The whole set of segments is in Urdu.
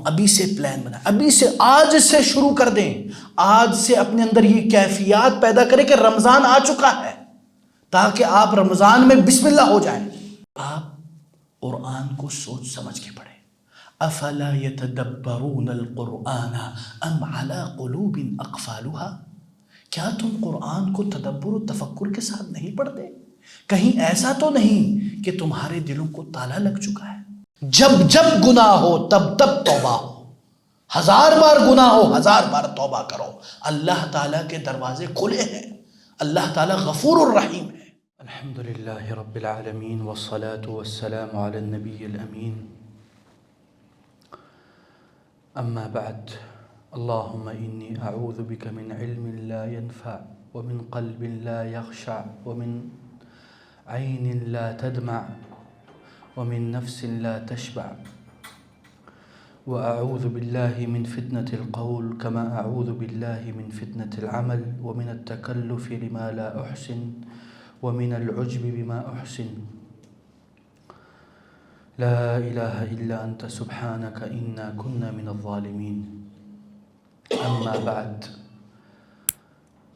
ابھی سے پلان بنائیں، ابھی سے آج سے شروع کر دیں، آج سے اپنے اندر یہ کیفیات پیدا کریں کہ رمضان آ چکا ہے، تاکہ آپ رمضان میں بسم اللہ ہو جائیں۔ آپ قرآن کو سوچ سمجھ کے پڑھیں۔ افلا يتدبرون القرآن ام على قلوب اقفالها، کیا تم قرآن کو تدبر و تفکر کے ساتھ نہیں پڑھتے؟ کہیں ایسا تو نہیں کہ تمہارے دلوں کو تالا لگ چکا ہے؟ جب جب گناہ ہو تب تب توبہ ہو، 1000 بار گناہ ہو 1000 بار توبہ کرو، اللہ تعالیٰ کے دروازے کھلے ہیں، اللہ تعالیٰ غفور الرحیم ہے۔ الحمدللہ رب العالمین والصلاة والسلام علی النبی الامین، اما بعد، اللہم انی اعوذ بک من علم لا ينفع ومن قلب لا يخشع ومن عین لا تدمع ومن نفس لا تشبع، وأعوذ بالله من فتنة القول كما أعوذ بالله من فتنة العمل ومن التكلف لما لا أحسن ومن العجب بما أحسن، لا إله إلا أنت سبحانك إنا كنا من الظالمين، أما بعد،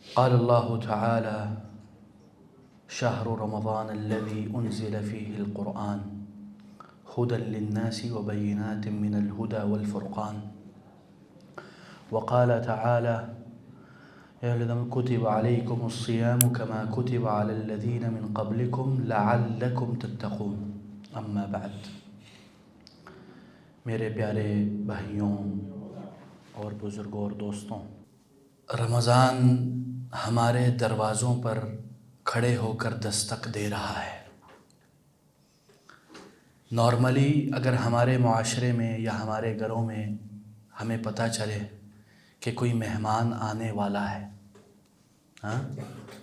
قال الله تعالى: شهر رمضان الذي أنزل فيه القرآن هدى للناس وبينات من الهدى والفرقان، وقال تعالى: يا الذين كتب عليكم الصيام كما كتب على الذين من قبلكم لعلكم تتقون، اما بعد۔ میرے پیارے بھائیوں اور بزرگوں اور دوستوں، رمضان ہمارے دروازوں پر کھڑے ہو کر دستک دے رہا ہے۔ نارملی اگر ہمارے معاشرے میں یا ہمارے گھروں میں ہمیں پتہ چلے کہ کوئی مہمان آنے والا ہے،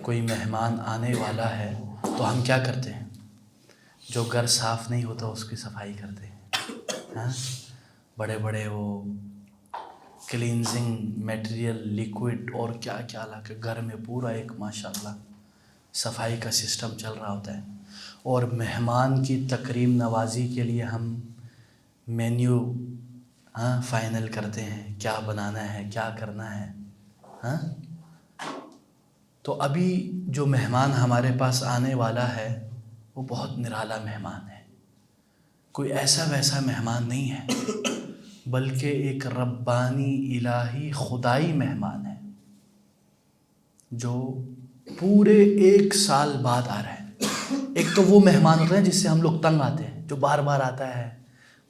کوئی مہمان آنے والا ہے، تو ہم کیا کرتے ہیں؟ جو گھر صاف نہیں ہوتا اس کی صفائی کرتے ہیں، بڑے بڑے وہ کلینزنگ میٹیریل، لیکوڈ اور کیا کیا لا کے گھر میں پورا ایک ماشاءاللہ صفائی کا سسٹم چل رہا ہوتا ہے، اور مہمان کی تکریم نوازی کے لیے ہم مینیو فائنل کرتے ہیں، کیا بنانا ہے، کیا کرنا ہے۔ تو ابھی جو مہمان ہمارے پاس آنے والا ہے وہ بہت نرالا مہمان ہے، کوئی ایسا ویسا مہمان نہیں ہے، بلکہ ایک ربانی الہی خدائی مہمان ہے، جو پورے 1 سال بعد آ رہے ہیں۔ ایک تو وہ مہمان ہوتا ہے جس سے ہم لوگ تنگ آتے ہیں، جو بار بار آتا ہے،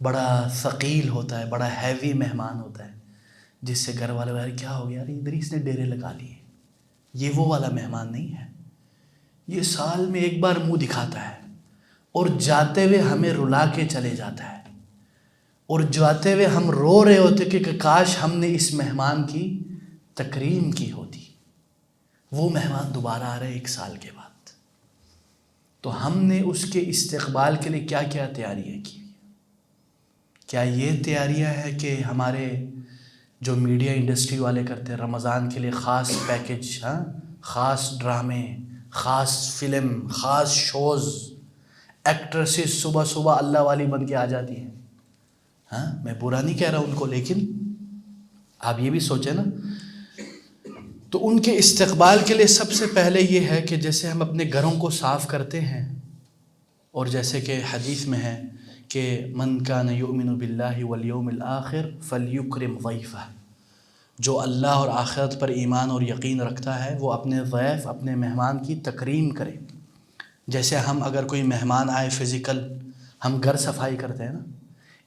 بڑا ثقیل ہوتا ہے، بڑا ہیوی مہمان ہوتا ہے، جس سے گھر والے یار کیا ہو گیا، ادھر اس نے ڈیرے لگا لیے۔ یہ وہ والا مہمان نہیں ہے، یہ سال میں 1 بار منہ دکھاتا ہے اور جاتے ہوئے ہمیں رلا کے چلے جاتا ہے، اور جاتے ہوئے ہم رو رہے ہوتے کہ کاش ہم نے اس مہمان کی تکریم کی ہوتی۔ وہ مہمان دوبارہ آ رہے 1 سال کے بعد، تو ہم نے اس کے استقبال کے لیے کیا کیا تیاریاں کی؟ کیا یہ تیاریاں ہے کہ ہمارے جو میڈیا انڈسٹری والے کرتے ہیں رمضان کے لیے خاص پیکج، خاص ڈرامے، خاص فلم، خاص شوز، ایکٹریسز صبح صبح اللہ والی بن کے آ جاتی ہیں۔ میں برا نہیں کہہ رہا ان کو، لیکن آپ یہ بھی سوچیں نا، تو ان کے استقبال کے لیے سب سے پہلے یہ ہے کہ جیسے ہم اپنے گھروں کو صاف کرتے ہیں، اور جیسے کہ حدیث میں ہے کہ من کان یؤمن باللہ والیوم الآخر فلیکرم ضیفہ، جو اللہ اور آخرت پر ایمان اور یقین رکھتا ہے وہ اپنے ضیف، اپنے مہمان کی تکریم کرے۔ جیسے ہم اگر کوئی مہمان آئے فزیکل، ہم گھر صفائی کرتے ہیں نا،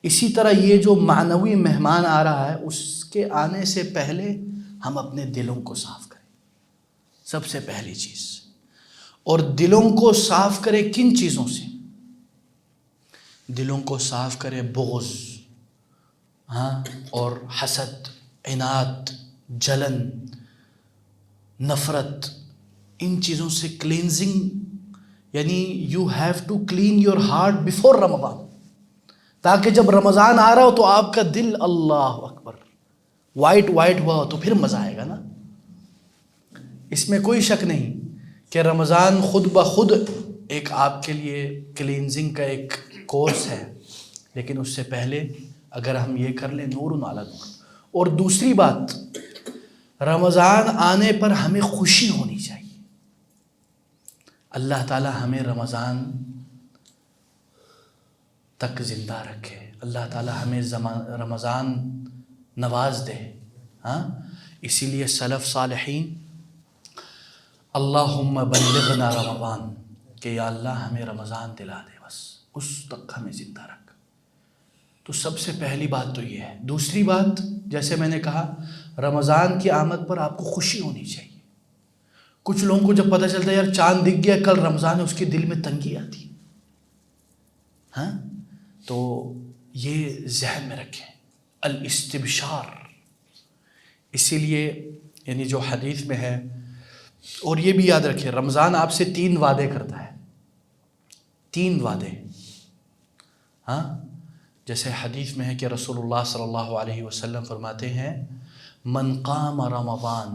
اسی طرح یہ جو معنوی مہمان آ رہا ہے اس کے آنے سے پہلے ہم اپنے دلوں کو صاف کریں، سب سے پہلی چیز۔ اور دلوں کو صاف کریں کن چیزوں سے؟ دلوں کو صاف کریں بغض، اور حسد، عناد، جلن، نفرت، ان چیزوں سے کلینزنگ، یعنی you have to clean your heart before Ramzan, تاکہ جب رمضان آ رہا ہو تو آپ کا دل اللہ اکبر وائٹ ہوا ہو، تو پھر مزہ آئے گا نا۔ اس میں کوئی شک نہیں کہ رمضان خود بخود ایک آپ کے لیے کلینزنگ کا ایک کورس ہے، لیکن اس سے پہلے اگر ہم یہ کر لیں نور علی نور. اور دوسری بات، رمضان آنے پر ہمیں خوشی ہونی چاہیے. اللہ تعالی ہمیں رمضان تک زندہ رکھے، اللہ تعالی ہمیں رمضان نواز دے. ہاں، اسی لیے سلف صالحین اللہم بلغنا رمضان، کہ یا اللہ ہمیں رمضان دلا دے، بس اس تک ہمیں زندہ رکھ. تو سب سے پہلی بات تو یہ ہے. دوسری بات، جیسے میں نے کہا، رمضان کی آمد پر آپ کو خوشی ہونی چاہیے. کچھ لوگوں کو جب پتہ چلتا ہے یار چاند دکھ گیا، کل رمضان ہے، اس کے دل میں تنگی آتی ہے. ہاں، تو یہ ذہن میں رکھیں، الاستبشار. اسی لیے یعنی جو حدیث میں ہے، اور یہ بھی یاد رکھیں، رمضان آپ سے 3 وعدے کرتا ہے. 3 وعدے. ہاں، جیسے حدیث میں ہے کہ رسول اللہ صلی اللہ علیہ وسلم فرماتے ہیں من قام رمضان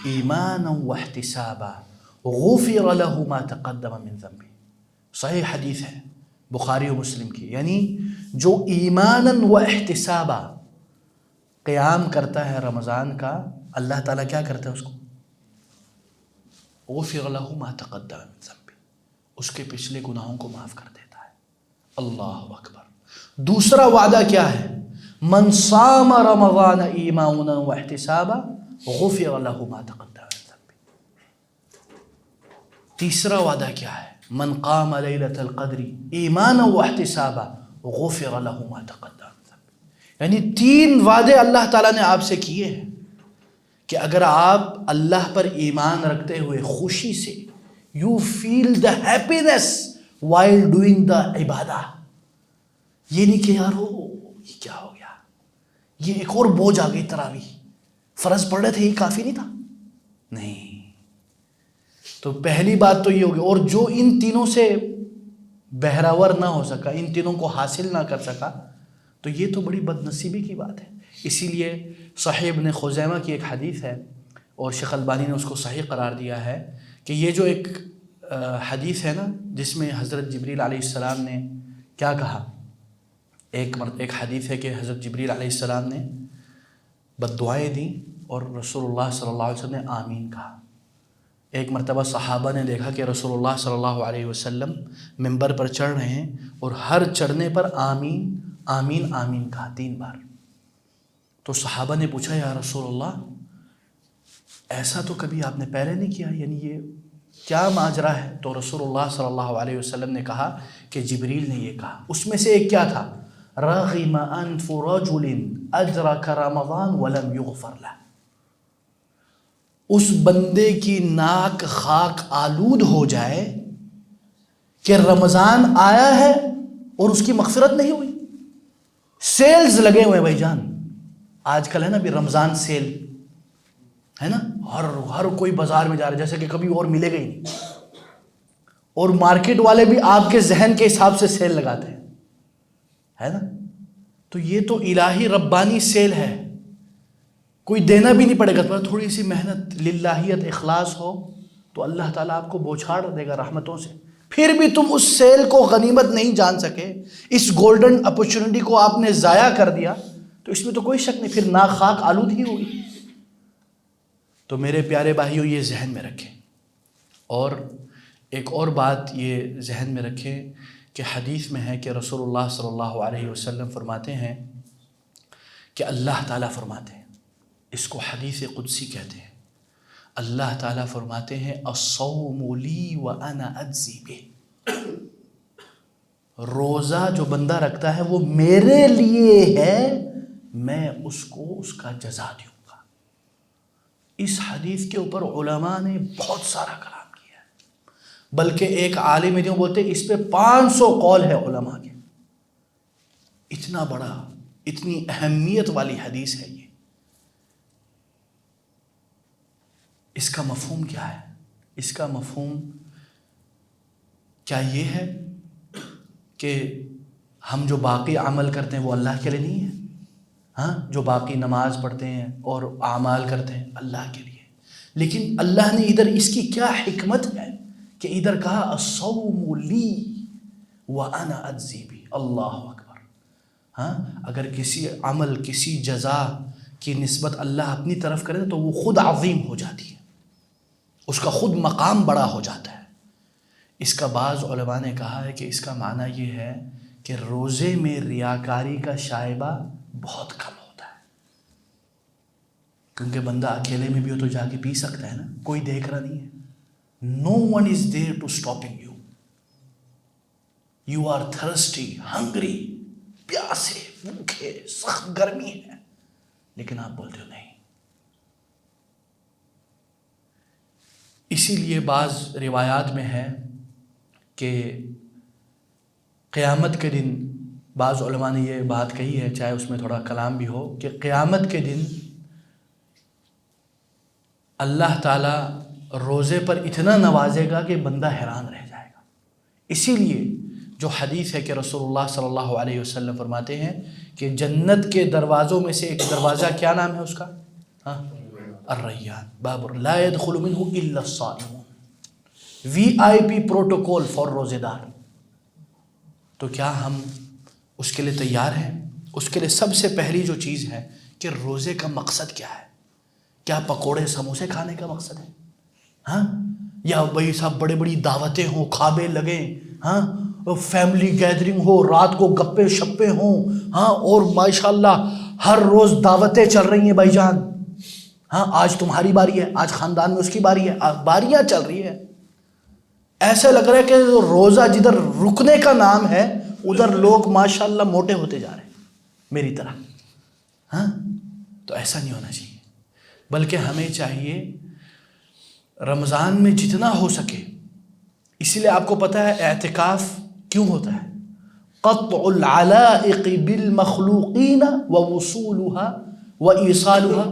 ایمانا واحتسابا غفر له ما تقدم من ذنبه. صحیح حدیث ہے بخاری و مسلم کی. یعنی جو ایمانا و احتسابا قیام کرتا ہے رمضان کا، اللہ تعالیٰ کیا کرتا ہے اس کو؟ غفر له ما تقدم من ذنبه، اس کے پچھلے گناہوں کو معاف کر دیتا ہے. اللہ اکبر. دوسرا وعدہ کیا ہے؟ من صام رمضان ایمانا واحتسابا غفر له ما تقدم من ذنبه. تیسرا وعدہ کیا ہے؟ من قام لیلۃ القدر ایمانا واحتسابا غفر له ما تقدم من ذنبه. یعنی 3 وعدے اللہ تعالیٰ نے آپ سے کیے ہیں کہ اگر آپ اللہ پر ایمان رکھتے ہوئے خوشی سے you feel the happiness while doing the عبادہ. یہ نہیں کہ یار یہ کیا ہو گیا، یہ ایک اور بوجھ آ گئی، تراویح فرض پڑھ رہے تھے، یہ کافی نہیں تھا. نہیں. تو پہلی بات تو یہ ہوگی. اور جو ان تینوں سے بہراور نہ ہو سکا، ان تینوں کو حاصل نہ کر سکا، تو یہ تو بڑی بد نصیبی کی بات ہے. اسی لیے صحیح ابن خزیمہ کی ایک حدیث ہے، اور شیخ البانی نے اس کو صحیح قرار دیا ہے، کہ یہ جو ایک حدیث ہے نا جس میں حضرت جبریل علیہ السلام نے کیا کہا. ایک حدیث ہے کہ حضرت جبریل علیہ السلام نے بد دعائیں دیں اور رسول اللہ صلی اللہ علیہ وسلم نے آمین کہا. ایک مرتبہ صحابہ نے دیکھا کہ رسول اللہ صلی اللہ علیہ وسلم ممبر پر چڑھ رہے ہیں اور ہر چڑھنے پر آمین آمین آمین کہا 3 بار. تو صحابہ نے پوچھا یا رسول اللہ ایسا تو کبھی آپ نے پہلے نہیں کیا، یعنی یہ کیا ماجرا ہے؟ تو رسول اللہ صلی اللہ علیہ وسلم نے کہا کہ جبریل نے یہ کہا. اس میں سے ایک کیا تھا؟ رغم انف رجل ادرک رمضان ولم یغفر له. اس بندے کی ناک خاک آلود ہو جائے کہ رمضان آیا ہے اور اس کی مغفرت نہیں ہوئی. سیلز لگے ہوئے ہیں بھائی جان، آج کل ہے نا بھی رمضان سیل ہے نا، ہر کوئی بازار میں جا رہا ہے جیسے کہ کبھی اور ملے گا ہی نہیں. اور مارکیٹ والے بھی آپ کے ذہن کے حساب سے سیل لگاتے ہیں، ہے نا. تو یہ تو الہی ربانی سیل ہے، کوئی دینا بھی نہیں پڑے گا. پر تھوڑی سی محنت، للہیت، اخلاص ہو تو اللہ تعالیٰ آپ کو بوچھاڑ دے گا رحمتوں سے. پھر بھی تم اس سیل کو غنیمت نہیں جان سکے، اس گولڈن اپرچونٹی کو آپ نے ضائع کر دیا، تو اس میں تو کوئی شک نہیں، پھر ناک خاک آلود ہی ہوگی. تو میرے پیارے بھائیوں یہ ذہن میں رکھیں. اور ایک اور بات یہ ذہن میں رکھیں کہ حدیث میں ہے کہ رسول اللہ صلی اللہ علیہ وسلم فرماتے ہیں کہ اللہ تعالیٰ فرماتے ہیں، اس کو حدیث قدسی کہتے ہیں، اللہ تعالیٰ فرماتے ہیں الصوم لی وانا اجزی بہ. روزہ جو بندہ رکھتا ہے وہ میرے لیے ہے، میں اس کو اس کا جزا دوں گا. اس حدیث کے اوپر علماء نے بہت سارا کلام کیا ہے، بلکہ ایک عالم جو بولتے ہیں اس پہ 500 قول ہے علماء کے. اتنا بڑا، اتنی اہمیت والی حدیث ہے یہ. اس کا مفہوم کیا ہے؟ اس کا مفہوم کیا یہ ہے کہ ہم جو باقی عمل کرتے ہیں وہ اللہ کے لیے نہیں ہے؟ ہاں، جو باقی نماز پڑھتے ہیں اور اعمال کرتے ہیں اللہ کے لیے، لیکن اللہ نے ادھر اس کی کیا حکمت ہے کہ ادھر کہا الصوم لی وانا اجزی بہ. اللہ اکبر. ہاں اگر کسی عمل کسی جزا کی نسبت اللہ اپنی طرف کرے تو وہ خود عظیم ہو جاتی ہے، اس کا خود مقام بڑا ہو جاتا ہے۔ اس کا بعض علماء نے کہا ہے کہ اس کا معنی یہ ہے کہ روزے میں ریاکاری کا شائبہ بہت کم ہوتا ہے، کیونکہ بندہ اکیلے میں بھی ہو تو جا کے پی سکتا ہے نا، کوئی دیکھ رہا نہیں ہے۔ No one is there to stopping you. You are thirsty, hungry, پیاسے بھوکے، سخت گرمی ہے، لیکن آپ بولتے ہو نہیں۔ اسی لیے بعض روایات میں ہے کہ قیامت کے دن، بعض علماء نے یہ بات کہی ہے، چاہے اس میں تھوڑا کلام بھی ہو، کہ قیامت کے دن اللہ تعالیٰ روزے پر اتنا نوازے گا کہ بندہ حیران رہ جائے گا۔ اسی لیے جو حدیث ہے کہ رسول اللہ صلی اللہ علیہ وسلم فرماتے ہیں کہ جنت کے دروازوں میں سے ایک دروازہ کیا نام ہے اس کا؟ الریان، باب لا يدخل منه الا الصائمون، VIP پروٹوکول فار روزے دار۔ تو کیا ہم اس کے لیے تیار ہیں؟ اس کے لیے سب سے پہلی جو چیز ہے کہ روزے کا مقصد کیا ہے؟ کیا پکوڑے سموسے کھانے کا مقصد ہے؟ ہاں، یا بھائی صاحب بڑے بڑی دعوتیں ہوں، کھابے لگیں، ہاں، فیملی گیدرنگ ہو، رات کو گپے شپے ہوں، ہاں، اور ماشاءاللہ ہر روز دعوتیں چل رہی ہیں بھائی جان، ہاں، آج تمہاری باری ہے، آج خاندان میں اس کی باری ہے، باریاں چل رہی ہے۔ ایسے لگ رہا ہے کہ روزہ جدھر رکنے کا نام ہے ادھر لوگ ماشاءاللہ موٹے ہوتے جا رہے ہیں میری طرح، ہاں۔ تو ایسا نہیں ہونا چاہیے، بلکہ ہمیں چاہیے رمضان میں جتنا ہو سکے، اسی لیے آپ کو پتہ ہے اعتکاف کیوں ہوتا ہے؟ قطع العلائق بالمخلوقین ووصولها وایصالها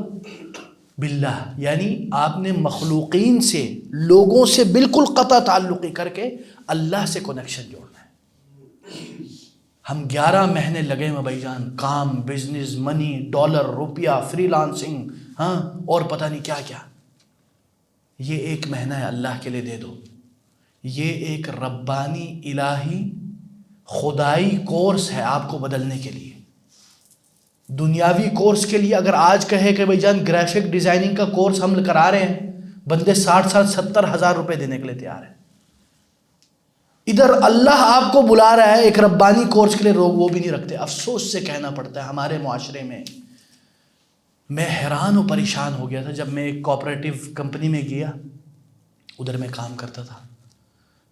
باللہ، یعنی آپ نے مخلوقین سے، لوگوں سے بالکل قطع تعلقی کر کے اللہ سے کنیکشن جوڑنا ہے۔ ہم 11 مہینے لگے ہیں بھائی جان، کام، بزنس، منی، ڈالر، روپیہ، فری لانسنگ، ہاں، اور پتہ نہیں کیا کیا۔ یہ 1 مہینہ ہے، اللہ کے لیے دے دو۔ یہ ایک ربانی الہی خدائی کورس ہے آپ کو بدلنے کے لیے۔ دنیاوی کورس کے لیے اگر آج کہے کہ بھائی جان گرافک ڈیزائننگ کا کورس ہم کرا رہے ہیں، بندے 60-70 ہزار روپے دینے کے لیے تیار ہیں۔ ادھر اللہ آپ کو بلا رہا ہے ایک ربانی کورس کے لیے، لوگ وہ بھی نہیں رکھتے۔ افسوس سے کہنا پڑتا ہے ہمارے معاشرے میں، میں حیران و پریشان ہو گیا تھا جب میں ایک کوآپریٹو کمپنی میں گیا، ادھر میں کام کرتا تھا۔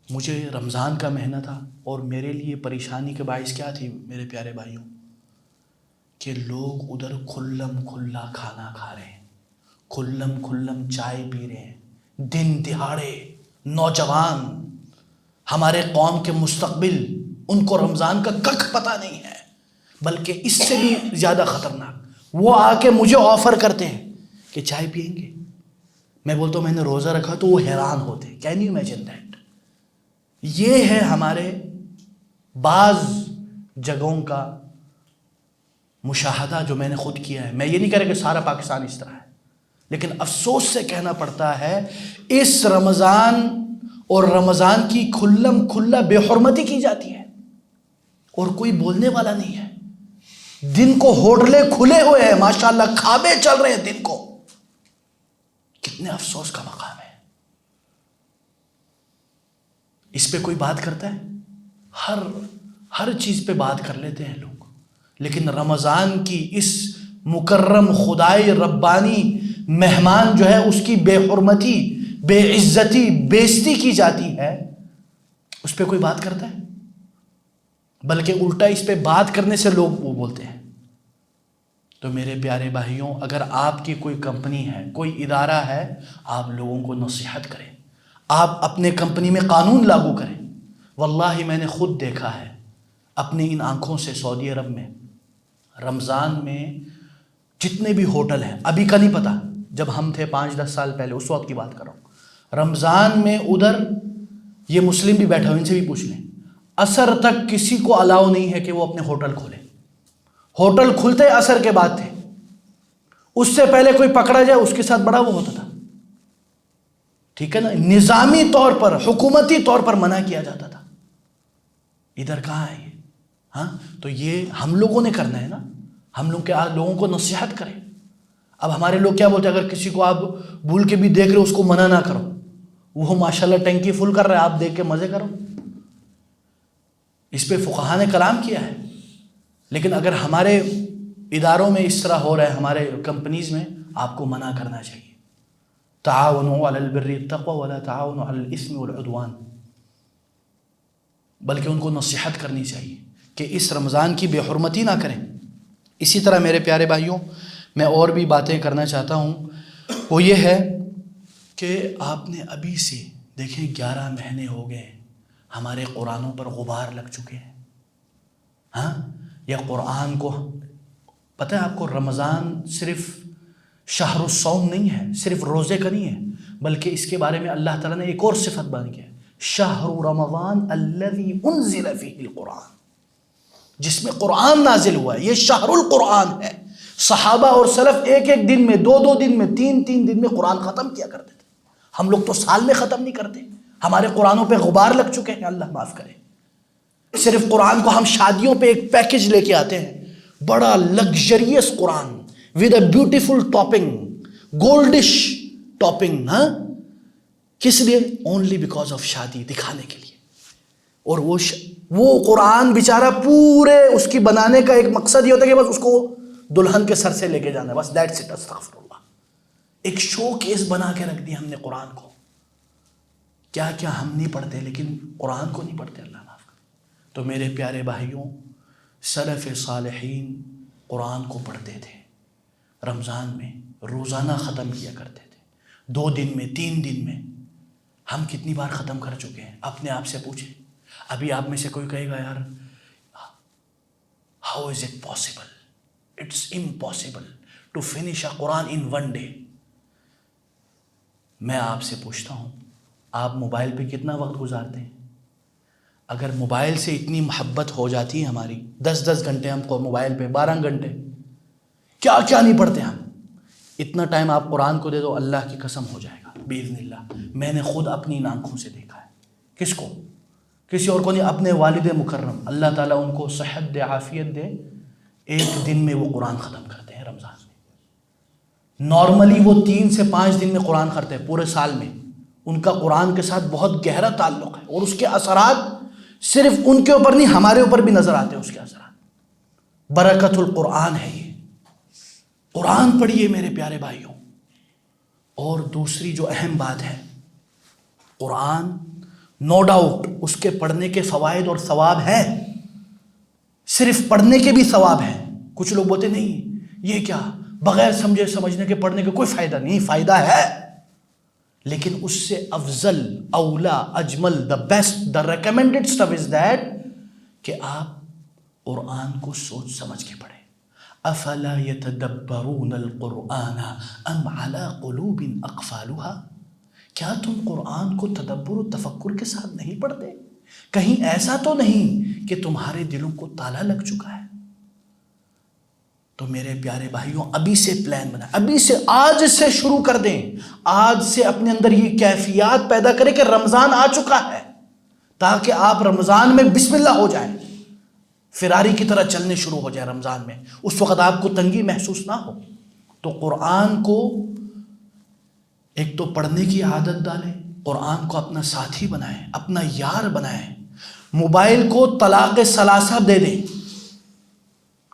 مجھے رمضان کا مہینہ تھا اور میرے لیے پریشانی کے باعث کیا تھی میرے پیارے بھائیوں، کہ لوگ ادھر کھلم کھلا کھانا کھا رہے ہیں، کھلم کھلم چائے پی رہے ہیں، دن دہاڑے نوجوان، ہمارے قوم کے مستقبل، ان کو رمضان کا ککھ پتہ نہیں ہے، بلکہ اس سے بھی زیادہ خطرناک وہ آ کے مجھے آفر کرتے ہیں کہ چائے پئیں گے، میں بولتا ہوں میں نے روزہ رکھا، تو وہ حیران ہوتے۔ Can you imagine that? یہ ہے ہمارے بعض جگہوں کا مشاہدہ جو میں نے خود کیا ہے۔ میں یہ نہیں کہہ رہا کہ سارا پاکستان اس طرح ہے، لیکن افسوس سے کہنا پڑتا ہے اس رمضان اور رمضان کی کھلم کھلا بے حرمتی کی جاتی ہے اور کوئی بولنے والا نہیں ہے۔ دن کو ہوٹلیں کھلے ہوئے ہیں، ماشاءاللہ کھابے چل رہے ہیں دن کو۔ کتنے افسوس کا مقام ہے۔ اس پہ کوئی بات کرتا ہے؟ ہر چیز پہ بات کر لیتے ہیں لوگ، لیکن رمضان کی اس مکرم خدائی ربانی مہمان جو ہے اس کی بے حرمتی، بے عزتی، بےزتی کی جاتی ہے، اس پہ کوئی بات کرتا ہے؟ بلکہ الٹا اس پہ بات کرنے سے لوگ وہ بولتے ہیں۔ تو میرے پیارے بھائیوں، اگر آپ کی کوئی کمپنی ہے، کوئی ادارہ ہے، آپ لوگوں کو نصیحت کریں، آپ اپنے کمپنی میں قانون لاگو کریں۔ واللہ میں نے خود دیکھا ہے اپنی ان آنکھوں سے، سعودی عرب میں رمضان میں جتنے بھی ہوٹل ہیں، ابھی کا نہیں پتہ، جب ہم تھے 5-10 سال پہلے، اس وقت کی بات کر رہا ہوں، رمضان میں ادھر یہ مسلم بھی بیٹھے ہوئے، ان سے بھی پوچھ لیں، عصر تک کسی کو الاؤ نہیں ہے کہ وہ اپنے ہوٹل کھولے۔ ہوٹل کھلتے عصر کے بعد تھے، اس سے پہلے کوئی پکڑا جائے اس کے ساتھ بڑا وہ ہوتا تھا، ٹھیک ہے نا، نظامی طور پر، حکومتی طور پر منع کیا جاتا تھا۔ ادھر کہاں ہے یہ؟ ہاں تو یہ ہم لوگوں نے کرنا ہے نا، ہم لوگ کیا لوگوں کو نصیحت کریں. اب ہمارے لوگ کیا بولتے ہیں، اگر کسی کو آپ بھول کے بھی دیکھ رہے اس کو منع نہ کرو، وہ ماشاءاللہ ٹینکی فل کر رہا ہے، آپ دیکھ کے مزے کرو. اس پہ فقہا نے کلام کیا ہے. لیکن اگر ہمارے اداروں میں اس طرح ہو رہا ہے، ہمارے کمپنیز میں، آپ کو منع کرنا چاہیے. تعاونوا علی البر والتقوی ولا تعاونوا علی الاثم والعدوان. بلکہ ان کو نصیحت کرنی چاہیے کہ اس رمضان کی بے حرمتی نہ کریں. اسی طرح میرے پیارے بھائیوں، میں اور بھی باتیں کرنا چاہتا ہوں. وہ یہ ہے کہ آپ نے ابھی سے دیکھیں 11 مہینے ہو گئے، ہمارے قرآنوں پر غبار لگ چکے ہیں. ہاں یا قرآن کو پتہ ہے آپ کو، رمضان صرف شہر الصوم نہیں ہے، صرف روزے کا نہیں ہے، بلکہ اس کے بارے میں اللہ تعالیٰ نے ایک اور صفت بیان کی ہے، شہر رمضان الذی انزل فیہ القرآن، جس میں قرآن نازل ہوا ہے. یہ شہر القرآن ہے. صحابہ اور سلف ایک ایک دن میں، دو دو دن میں، تین تین دن میں قرآن ختم کیا کرتے تھے. ہم لوگ تو سال میں ختم نہیں کرتے. ہمارے قرآنوں پہ غبار لگ چکے ہیں، اللہ معاف کرے. صرف قرآن کو ہم شادیوں پہ ایک پیکج لے کے آتے ہیں، بڑا luxurious Quran with a beautiful topping, goldish topping. ہاں کس لیے؟ اونلی بیکاز آف شادی، دکھانے کے لیے. اور وہ قرآن بیچارہ پورے اس کی بنانے کا ایک مقصد یہ ہوتا ہے کہ بس اس کو دلہن کے سر سے لے کے جانا ہے، بس دیٹس اٹ. استغفر اللہ. ایک شو کیس بنا کے رکھ دیا ہم نے قرآن کو. کیا کیا ہم نہیں پڑھتے، لیکن قرآن کو نہیں پڑھتے، اللہ معاف کرے. تو میرے پیارے بھائیوں، سلف صالحین قرآن کو پڑھتے تھے، رمضان میں روزانہ ختم کیا کرتے تھے، 2 دن میں، 3 دن میں. ہم کتنی بار ختم کر چکے ہیں؟ اپنے آپ سے پوچھیں. ابھی آپ میں سے کوئی کہے گا یار how is it possible, it's impossible to finish a Quran in 1 day. میں آپ سے پوچھتا ہوں، آپ موبائل پہ کتنا وقت گزارتے ہیں؟ اگر موبائل سے اتنی محبت ہو جاتی ہے ہماری، 10 گھنٹے ہم کو موبائل پہ، 12 گھنٹے، کیا کیا نہیں پڑھتے ہم. اتنا ٹائم آپ قرآن کو دے دو، اللہ کی قسم ہو جائے گا باذن اللہ. میں نے خود اپنی آنکھوں سے دیکھا ہے. کس کو؟ کسی اور کو نہیں، اپنے والد مکرم، اللہ تعالیٰ ان کو صحت دے، عافیت دے. 1 دن میں وہ قرآن ختم کرتے ہیں رمضان میں. نارملی وہ 3 سے 5 دن میں قرآن کرتے ہیں پورے سال میں. ان کا قرآن کے ساتھ بہت گہرا تعلق ہے، اور اس کے اثرات صرف ان کے اوپر نہیں، ہمارے اوپر بھی نظر آتے ہیں اس کے اثرات. برکت القرآن ہے یہ. قرآن پڑھیے میرے پیارے بھائیوں. اور دوسری جو اہم بات ہے، قرآن نو ڈاؤٹ اس کے پڑھنے کے فوائد اور ثواب ہیں، صرف پڑھنے کے بھی ثواب ہیں. کچھ لوگ بولتے نہیں یہ کیا، بغیر سمجھے سمجھنے کے پڑھنے کے کوئی فائدہ نہیں. فائدہ ہے، لیکن اس سے افضل، اولا، اجمل، the best, the recommended stuff is that کہ آپ قرآن کو سوچ سمجھ کے پڑھیں. افلا يتدبرون القرآن ام على قلوب اقفالها. کیا تم قرآن کو تدبر و تفکر کے ساتھ نہیں پڑھتے؟ کہیں ایسا تو نہیں کہ تمہارے دلوں کو تالا لگ چکا ہے؟ تو میرے پیارے بھائیوں، ابھی سے پلان بنائیں، ابھی سے، آج سے شروع کر دیں. آج سے اپنے اندر یہ کیفیات پیدا کریں کہ رمضان آ چکا ہے، تاکہ آپ رمضان میں بسم اللہ ہو جائیں، فراری کی طرح چلنے شروع ہو جائے رمضان میں. اس وقت آپ کو تنگی محسوس نہ ہو. تو قرآن کو ایک تو پڑھنے کی عادت ڈالیں، قرآن کو اپنا ساتھی بنائیں، اپنا یار بنائیں. موبائل کو طلاق ثلاثہ دے دیں،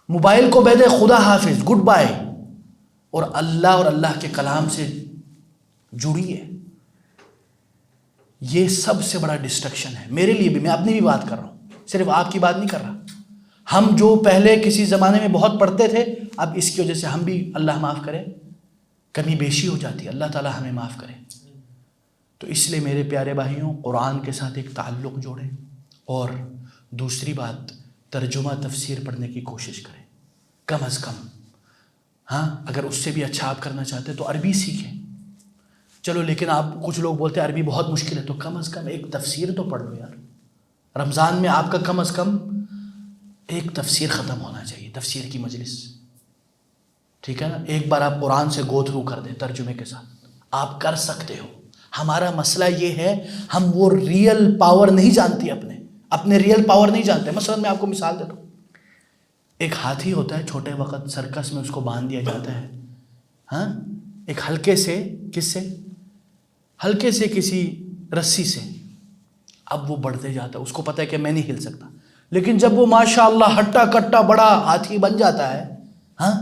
موبائل کو دے دیں خدا حافظ، گڈ بائے، اور اللہ کے کلام سے جڑیے. یہ سب سے بڑا ڈسٹرکشن ہے میرے لیے بھی. میں اپنی بھی بات کر رہا ہوں، صرف آپ کی بات نہیں کر رہا. ہم جو پہلے کسی زمانے میں بہت پڑھتے تھے، اب اس کی وجہ سے ہم بھی، اللہ معاف کرے، کمی بیشی ہو جاتی ہے. اللہ تعالیٰ ہمیں معاف کرے. تو اس لیے میرے پیارے بھائیوں، قرآن کے ساتھ ایک تعلق جوڑیں. اور دوسری بات، ترجمہ تفسیر پڑھنے کی کوشش کریں کم از کم. ہاں اگر اس سے بھی اچھا آپ کرنا چاہتے ہیں تو عربی سیکھیں. چلو لیکن آپ، کچھ لوگ بولتے ہیں عربی بہت مشکل ہے، تو کم از کم ایک تفسیر تو پڑھ لو یار. رمضان میں آپ کا کم از کم ایک تفسیر ختم ہونا چاہیے، تفسیر کی مجلس. ٹھیک ہے نا؟ ایک بار آپ قرآن سے گو تھرو کر دیں ترجمے کے ساتھ. آپ کر سکتے ہو. ہمارا مسئلہ یہ ہے، ہم وہ ریئل پاور نہیں جانتی، اپنے ریئل پاور نہیں جانتے. مثلا میں آپ کو مثال دیتا ہوں، ایک ہاتھی ہوتا ہے چھوٹے وقت سرکس میں اس کو باندھ دیا جاتا ہے، ہاں، ایک ہلکے سے، کس سے؟ ہلکے سے کسی رسی سے. اب وہ بڑھتے جاتا ہے، اس کو پتہ ہے کہ میں نہیں ہل سکتا، لیکن جب وہ ماشاءاللہ ہٹا کٹا بڑا ہاتھی بن جاتا ہے، ہاں،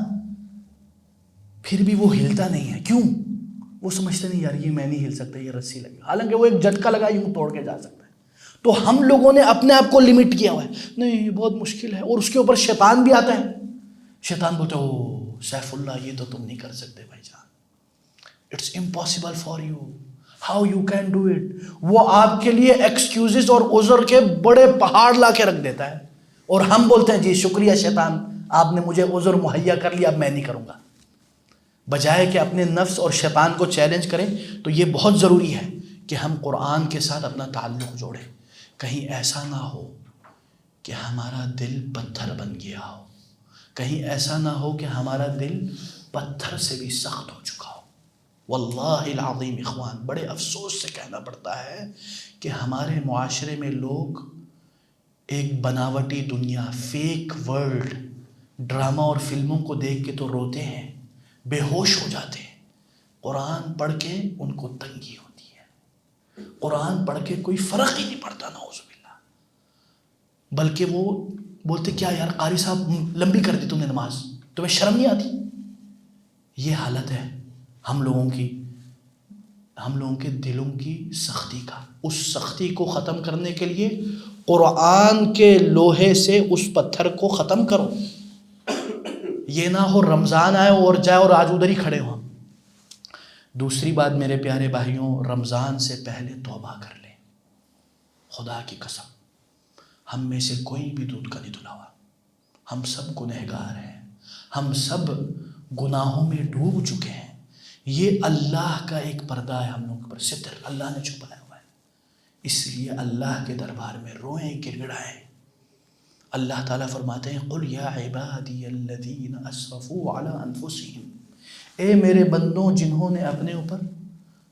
پھر بھی وہ ہلتا نہیں ہے. کیوں؟ وہ سمجھتے نہیں یار یہ میں نہیں ہل سکتا، یہ رسی لگی، حالانکہ وہ ایک جھٹکا لگا یوں توڑ کے جا سکتا ہے. تو ہم لوگوں نے اپنے آپ کو لمٹ کیا ہوا ہے، نہیں یہ بہت مشکل ہے. اور اس کے اوپر شیطان بھی آتا ہے، شیطان بولتا ہے او سیف اللہ یہ تو تم نہیں کر سکتے بھائی جان، it's impossible for you, how you can do it. وہ آپ کے لیے ایکسکیوزز اور عذر کے بڑے پہاڑ لا کے رکھ دیتا ہے، اور ہم بولتے ہیں جی شکریہ شیطان آپ نے مجھے عذر مہیا کر لیا، اب میں نہیں کروں گا. بجائے کہ اپنے نفس اور شیطان کو چیلنج کریں. تو یہ بہت ضروری ہے کہ ہم قرآن کے ساتھ اپنا تعلق جوڑیں. کہیں ایسا نہ ہو کہ ہمارا دل پتھر بن گیا ہو، کہیں ایسا نہ ہو کہ ہمارا دل پتھر سے بھی سخت ہو چکا ہو. واللہ العظیم اخوان، بڑے افسوس سے کہنا پڑتا ہے کہ ہمارے معاشرے میں لوگ ایک بناوٹی دنیا، فیک ورلڈ، ڈرامہ اور فلموں کو دیکھ کے تو روتے ہیں، بے ہوش ہو جاتے ہیں. قرآن پڑھ کے ان کو تنگی ہوتی ہے، قرآن پڑھ کے کوئی فرق ہی نہیں پڑتا نعوذ باللہ، بلکہ وہ بولتے کیا یار قاری صاحب لمبی کر دی تم نے نماز، تمہیں شرم نہیں آتی. یہ حالت ہے ہم لوگوں کے دلوں کی سختی کا. اس سختی کو ختم کرنے کے لیے قرآن کے لوہے سے اس پتھر کو ختم کرو. یہ نہ ہو رمضان آئے اور جائے اور آج ادھر ہی کھڑے ہوں. دوسری بات میرے پیارے بھائیوں، رمضان سے پہلے توبہ کر لیں. خدا کی قسم ہم میں سے کوئی بھی دودھ کا نہیں دھلا ہوا، ہم سب گنہگار ہیں، ہم سب گناہوں میں ڈوب چکے ہیں. یہ اللہ کا ایک پردہ ہے ہم لوگوں پر، ستر اللہ نے چھپایا ہوا ہے. اس لیے اللہ کے دربار میں روئیں، گڑگڑائیں. اللہ تعالیٰ فرماتے ہیں قل یا عبادی الذین اسرفوا علی انفسہم، اے میرے بندوں جنہوں نے اپنے اوپر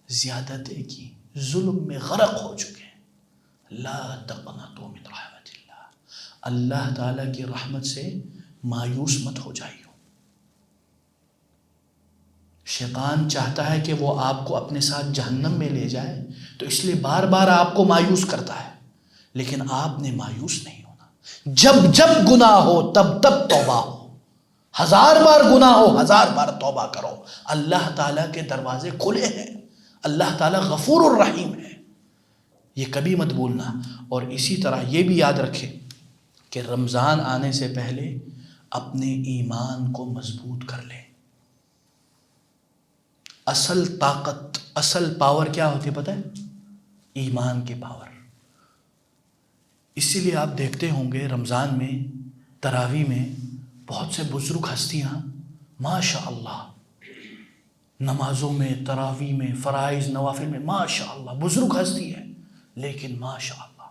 زیادتیں کی، ظلم میں غرق ہو چکے ہیں، لا تقنطوا من رحمت اللہ، اللہ تعالیٰ کی رحمت سے مایوس مت ہو جائیو. شیطان چاہتا ہے کہ وہ آپ کو اپنے ساتھ جہنم میں لے جائے، تو اس لیے بار بار آپ کو مایوس کرتا ہے، لیکن آپ نے مایوس نہیں ہونا. جب جب گناہ ہو تب تب توبہ ہو، 1000 بار گناہ ہو 1000 بار توبہ کرو. اللہ تعالیٰ کے دروازے کھلے ہیں، اللہ تعالیٰ غفور الرحیم ہے، یہ کبھی مت بھولنا. اور اسی طرح یہ بھی یاد رکھیں کہ رمضان آنے سے پہلے اپنے ایمان کو مضبوط کر لیں. اصل طاقت، اصل پاور کیا ہوتی ہے پتہ ہے؟ ایمان کی پاور. اسی لیے آپ دیکھتے ہوں گے رمضان میں تراویح میں بہت سے بزرگ ہستیاں ماشاء اللہ نمازوں میں، تراویح میں، فرائض نوافل میں ماشاء اللہ بزرگ ہستی ہے، لیکن ماشاء اللہ.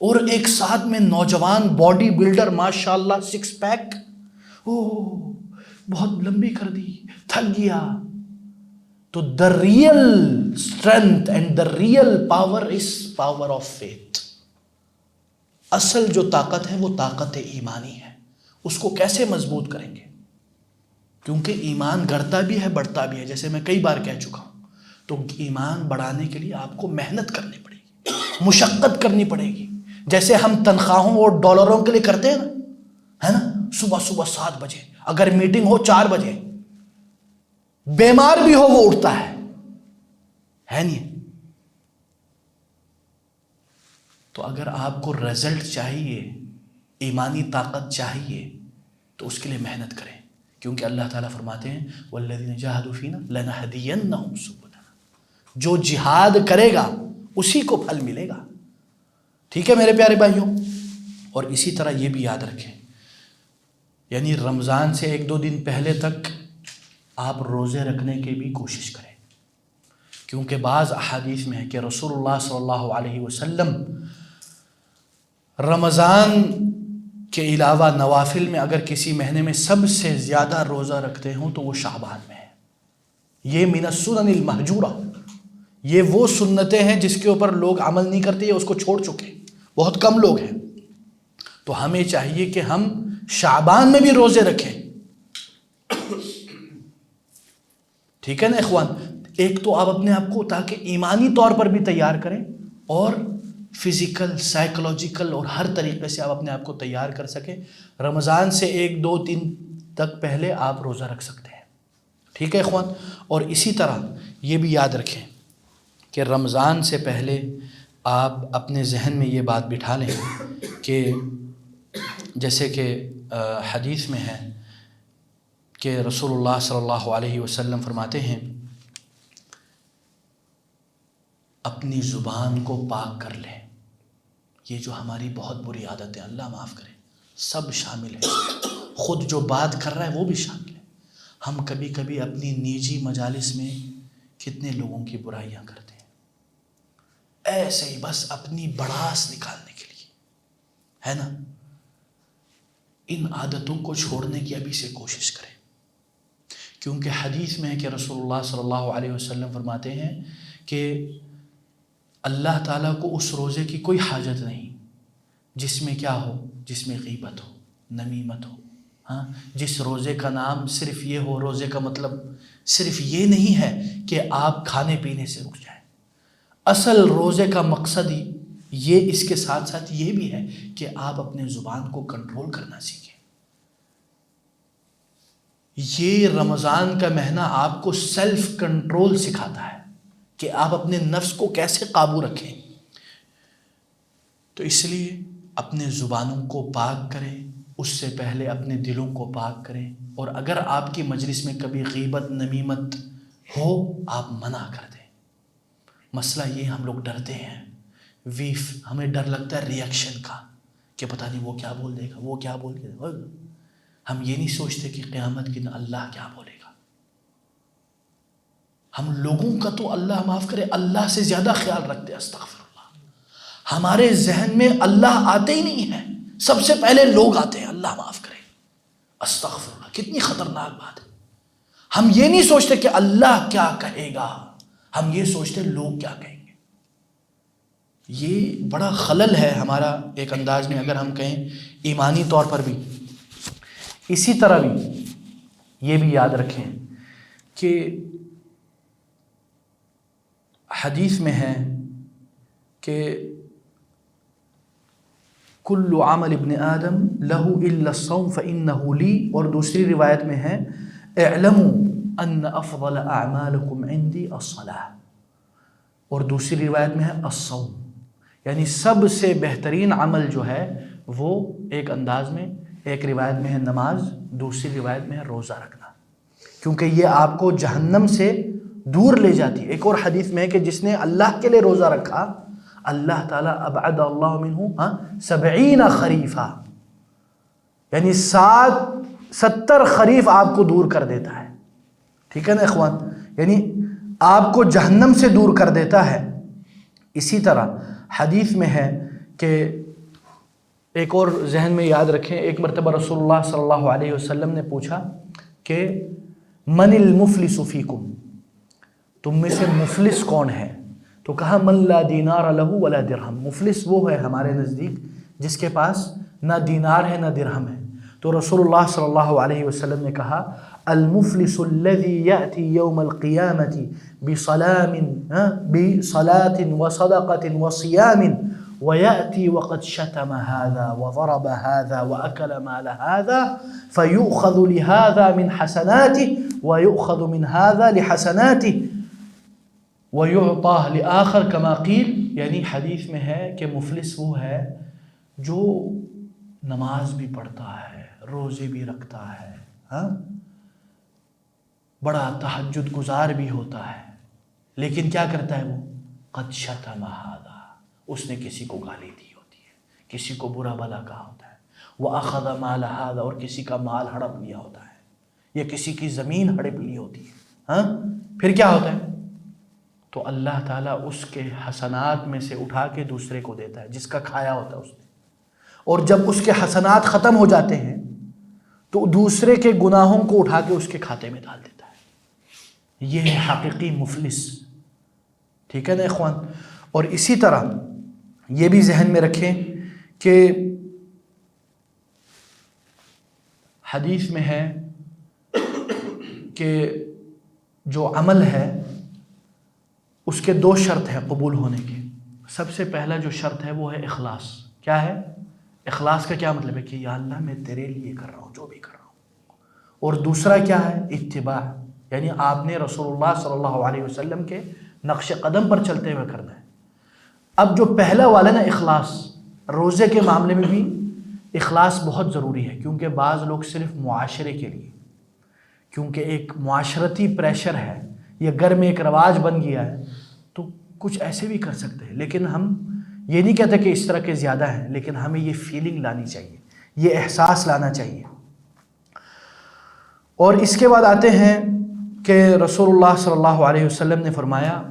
اور ایک ساتھ میں نوجوان باڈی بلڈر ماشاء اللہ 6 پیک، بہت لمبی کر دی، تھک گیا. تو the real strength and the real power is power of faith. اصل جو طاقت ہے وہ طاقت ایمانی ہے. اس کو کیسے مضبوط کریں گے؟ کیونکہ ایمان گڑتا بھی ہے بڑھتا بھی ہے، جیسے میں کئی بار کہہ چکا ہوں. تو ایمان بڑھانے کے لیے آپ کو محنت کرنی پڑے گی، مشقت کرنی پڑے گی. جیسے ہم تنخواہوں اور ڈالروں کے لیے کرتے ہیں نا، ہے نا، صبح 7 بجے اگر میٹنگ ہو 4 بجے، بیمار بھی ہو وہ اٹھتا ہے نہیں. تو اگر آپ کو رزلٹ چاہیے، ایمانی طاقت چاہیے، تو اس کے لیے محنت کریں. کیونکہ اللہ تعالیٰ فرماتے ہیں والذین جاہدوا فینا لنہدینہم سبلنا، جو جہاد کرے گا اسی کو پھل ملے گا. ٹھیک ہے میرے پیارے بھائیوں. اور اسی طرح یہ بھی یاد رکھیں، یعنی رمضان سے 1-2 دن پہلے تک آپ روزے رکھنے کی بھی کوشش کریں. کیونکہ بعض احادیث میں ہے کہ رسول اللہ صلی اللہ علیہ وسلم رمضان کے علاوہ نوافل میں اگر کسی مہینے میں سب سے زیادہ روزہ رکھتے ہوں تو وہ شعبان میں ہے. یہ من السنن المہجورہ، یہ وہ سنتیں ہیں جس کے اوپر لوگ عمل نہیں کرتے یا اس کو چھوڑ چکے، بہت کم لوگ ہیں. تو ہمیں چاہیے کہ ہم شعبان میں بھی روزے رکھیں. ٹھیک ہے نا اخوان؟ ایک تو آپ اپنے آپ کو تاکہ ایمانی طور پر بھی تیار کریں اور فزیکل، سائیکولوجیکل اور ہر طریقے سے آپ اپنے آپ کو تیار کر سکیں. رمضان سے 1 2 3 تک پہلے آپ روزہ رکھ سکتے ہیں. ٹھیک ہے اخوان؟ اور اسی طرح یہ بھی یاد رکھیں کہ رمضان سے پہلے آپ اپنے ذہن میں یہ بات بٹھا لیں کہ جیسے کہ حدیث میں ہے کہ رسول اللہ صلی اللہ علیہ وسلم فرماتے ہیں اپنی زبان کو پاک کر لیں. یہ جو ہماری بہت بری عادت ہے، اللہ معاف کرے، سب شامل ہے، خود جو بات کر رہا ہے وہ بھی شامل ہے. ہم کبھی کبھی اپنی نجی مجالس میں کتنے لوگوں کی برائیاں کرتے ہیں، ایسے ہی بس اپنی بڑاس نکالنے کے لیے، ہے نا؟ ان عادتوں کو چھوڑنے کی ابھی سے کوشش کریں، کیونکہ حدیث میں ہے کہ رسول اللہ صلی اللہ علیہ وسلم فرماتے ہیں کہ اللہ تعالیٰ کو اس روزے کی کوئی حاجت نہیں جس میں کیا ہو، جس میں غیبت ہو، نمیمت ہو. ہاں، جس روزے کا نام صرف یہ ہو، روزے کا مطلب صرف یہ نہیں ہے کہ آپ کھانے پینے سے رک جائیں. اصل روزے کا مقصد ہی یہ اس کے ساتھ ساتھ یہ بھی ہے کہ آپ اپنے زبان کو کنٹرول کرنا سیکھیں. یہ رمضان کا مہینہ آپ کو سیلف کنٹرول سکھاتا ہے کہ آپ اپنے نفس کو کیسے قابو رکھیں. تو اس لیے اپنے زبانوں کو پاک کریں، اس سے پہلے اپنے دلوں کو پاک کریں. اور اگر آپ کی مجلس میں کبھی غیبت نمیمت ہو، آپ منع کر دیں. مسئلہ یہ ہم لوگ ڈرتے ہیں، ہمیں ڈر لگتا ہے ریئیکشن کا کہ پتہ نہیں وہ کیا بول دے گا، وہ کیا بول دے گا. ہم یہ نہیں سوچتے کہ قیامت کے دن اللہ کیا بولے گا. ہم لوگوں کا تو اللہ معاف کرے اللہ سے زیادہ خیال رکھتے. استغفر اللہ، ہمارے ذہن میں اللہ آتے ہی نہیں ہیں، سب سے پہلے لوگ آتے ہیں. اللہ معاف کرے، استغفر اللہ، کتنی خطرناک بات ہے. ہم یہ نہیں سوچتے کہ اللہ کیا کہے گا، ہم یہ سوچتے لوگ کیا کہیں گے. یہ بڑا خلل ہے ہمارا ایک انداز میں، اگر ہم کہیں ایمانی طور پر بھی. اسی طرح بھی یہ بھی یاد رکھیں کہ حدیث میں ہے کہ کل عمل ابن آدم لہ الا الصوم فانہ لی، اور دوسری روایت میں ہے اعلموا ان افضل اعمالکم عندی الصلاۃ، اور دوسری روایت میں ہے الصوم. یعنی سب سے بہترین عمل جو ہے وہ ایک انداز میں، ایک روایت میں ہے نماز، دوسری روایت میں ہے روزہ رکھنا، کیونکہ یہ آپ کو جہنم سے دور لے جاتی ہے. ایک اور حدیث میں ہے کہ جس نے اللہ کے لیے روزہ رکھا اللہ تعالیٰ ابعد اللہ منہ 70 خریفا، یعنی 70 خریف آپ کو دور کر دیتا ہے. ٹھیک ہے نا اخوان؟ یعنی آپ کو جہنم سے دور کر دیتا ہے. اسی طرح حدیث میں ہے کہ ایک اور ذہن میں یاد رکھیں، ایک مرتبہ رسول اللہ صلی اللہ علیہ وسلم نے پوچھا کہ من المفلس فیکم، تم میں سے مفلس کون ہے؟ تو کہا من لا دینار لہ ولا درہم، مفلس وہ ہے ہمارے نزدیک جس کے پاس نہ دینار ہے نہ درہم ہے. تو رسول اللہ صلی اللہ علیہ وسلم نے کہا المفلس الذي يأتي يوم القيامة بصلاة وصدقة وصيام ويأتي وقد شتم هذا وضرب هذا وأكل مال هذا فيؤخذ لهذا من حسناته ويؤخذ من هذا لحسناته وَيُعْطَاهُ لِآخَرَ كَمَا قِيلَ. یعنی حدیث میں ہے کہ مفلس وہ ہے جو نماز بھی پڑھتا ہے، روزے بھی رکھتا ہے، ہاں، بڑا تہجد گزار بھی ہوتا ہے، لیکن کیا کرتا ہے وہ؟ قَدْ شَتَمَ هَذَا، اس نے کسی کو گالی دی ہوتی ہے، کسی کو برا بھلا کہا ہوتا ہے. وَأَخَذَ مَالَ هَذَا، اور کسی کا مال ہڑپ لیا ہوتا ہے، یا کسی کی زمین ہڑپ لی ہوتی ہے. ہاں، پھر کیا ہوتا ہے؟ تو اللہ تعالیٰ اس کے حسنات میں سے اٹھا کے دوسرے کو دیتا ہے جس کا کھایا ہوتا ہے اس نے. اور جب اس کے حسنات ختم ہو جاتے ہیں تو دوسرے کے گناہوں کو اٹھا کے اس کے کھاتے میں ڈال دیتا ہے. یہ ہے حقیقی مفلس. ٹھیک ہے نا اخوان؟ اور اسی طرح یہ بھی ذہن میں رکھیں کہ حدیث میں ہے کہ جو عمل ہے اس کے 2 شرط ہیں قبول ہونے کے. سب سے پہلا جو شرط ہے وہ ہے اخلاص. کیا ہے اخلاص؟ کا کیا مطلب ہے کہ یا اللہ میں تیرے لیے کر رہا ہوں جو بھی کر رہا ہوں. اور دوسرا کیا ہے؟ اتباع، یعنی آپ نے رسول اللہ صلی اللہ علیہ وسلم کے نقش قدم پر چلتے ہوئے کرنا ہے. اب جو پہلا والا نا اخلاص، روزے کے معاملے میں بھی اخلاص بہت ضروری ہے، کیونکہ بعض لوگ صرف معاشرے کے لیے، کیونکہ ایک معاشرتی پریشر ہے، یہ گھر میں ایک رواج بن گیا ہے تو کچھ ایسے بھی کر سکتے ہیں. لیکن ہم یہ نہیں کہتے کہ اس طرح کے زیادہ ہیں، لیکن ہمیں یہ فیلنگ لانی چاہیے، یہ احساس لانا چاہیے. اور اس کے بعد آتے ہیں کہ رسول اللہ صلی اللہ علیہ وسلم نے فرمایا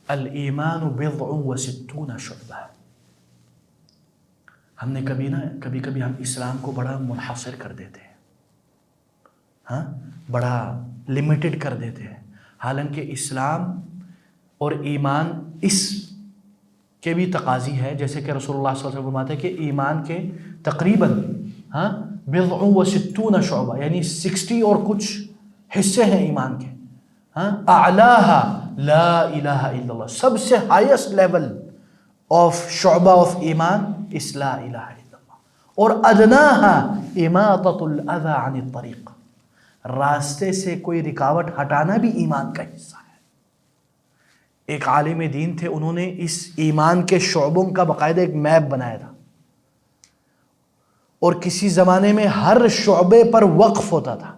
الایمان بضع و ستون شعبہ. ہم نے کبھی کبھی ہم اسلام کو بڑا منحصر کر دیتے ہیں، ہاں بڑا لمیٹڈ کر دیتے ہیں، حالانکہ اسلام اور ایمان اس کے بھی تقاضی ہے. جیسے کہ رسول اللہ صلی اللہ علیہ وسلم فرماتے ہیں کہ ایمان کے تقریباً بضع و ستون شعبہ، یعنی 60 اور کچھ حصے ہیں ایمان کے. اعلاہا لا الہ الا اللہ، سب سے ہائیسٹ لیول آف شعبہ آف ایمان اس لا الہ الا اللہ. اور ادناہا اماطۃ الاذی عن الطریق، راستے سے کوئی رکاوٹ ہٹانا بھی ایمان کا حصہ ہے. ایک عالم دین تھے، انہوں نے اس ایمان کے شعبوں کا باقاعدہ ایک میپ بنایا تھا، اور کسی زمانے میں ہر شعبے پر وقف ہوتا تھا.